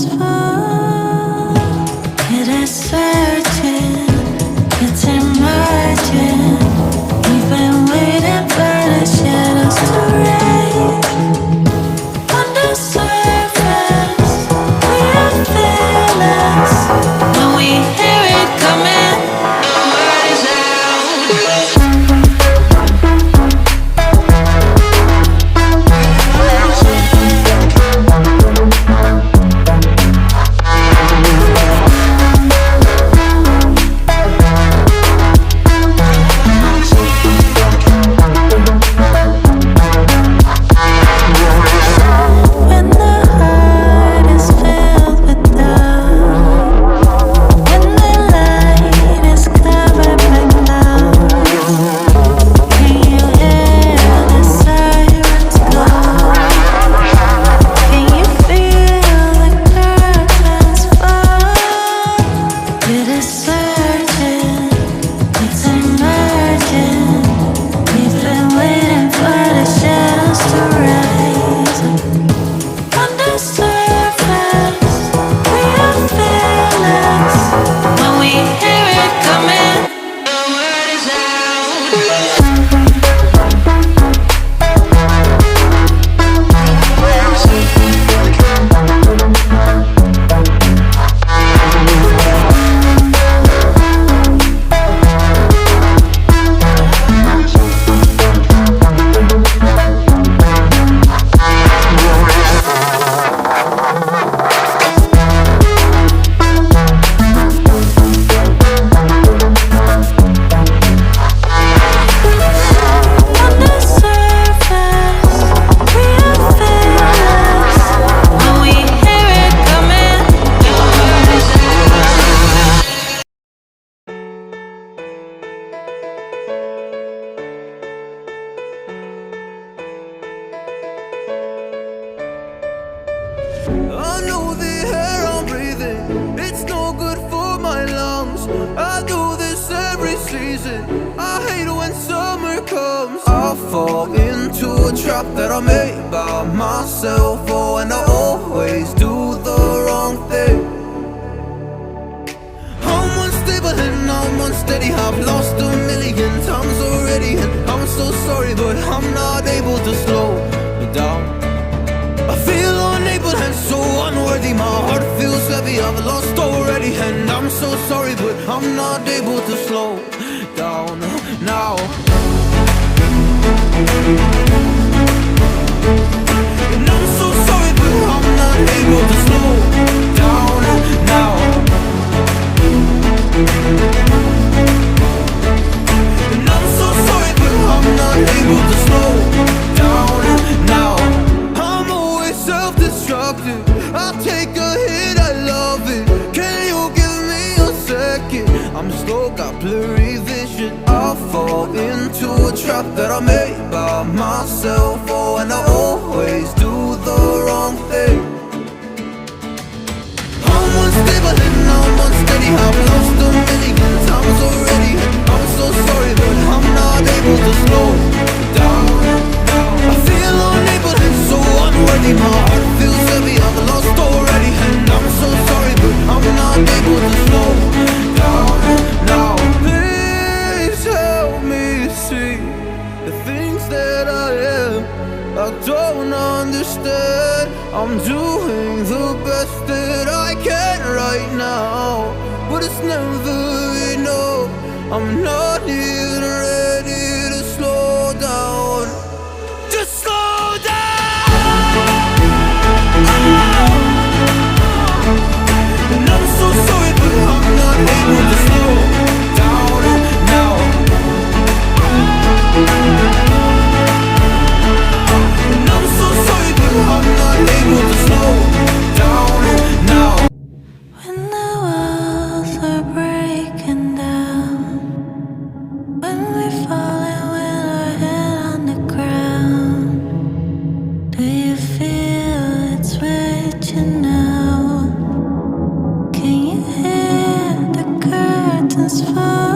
curtains fall. It is certain, it's emerging. We've been waiting for the shadows to rise. On the surface, we are fearless. When we hear it coming, the word is out. When the heart is filled with doubt, when the light is covered by clouds, can you hear the sirens call? Can you feel the curtains fall? It is certain, it's emerging. We've been waiting for the shadows to rise. On the surface, we are fearless. When we hear it coming, the word is out. On the surface, we are fearless. When we hear it coming, the word is out. I know the air I'm breathing, it's no good for my lungs. I do this every season, I hate when summer comes. I fall into a trap that I made by myself. Oh, and I always do the wrong thing. I'm unstable and I'm unsteady, I've lost a million times already. And I'm so sorry, but I'm not able to slow down. I feel unable and so unworthy, my heart feels heavy, I've lost already. And I'm so sorry, but I'm not able to slow down now. And I'm so sorry, but I'm not able to slow down now. And I'm so sorry, but I'm not able to slow down now. I'm always self-destructive, I take a hit, I love it. Can you give me a second? I'm slow, got blurry vision. I fall into a trap that I made by myself. Oh, and I always do the wrong thing. I'm unstable and I'm unsteady, I've lost a million times already. I'm so sorry, but I'm not able to slow down. I feel unable and so unworthy, my heart feels heavy, I've lost already. And I'm so sorry, but I'm not able to slow down now. Please help me see the things that I am, I don't understand. I'm doing the best that I can right now, but it's never enough. I'm not even ready to slow down. Just slow down. And I'm so sorry, but I'm not able to slow down now. And I'm so sorry, but I'm not able to slow down now. When the walls are breaking down, when we falling with our head on the ground, do you feel it's reaching out? Can you hear the curtains fall?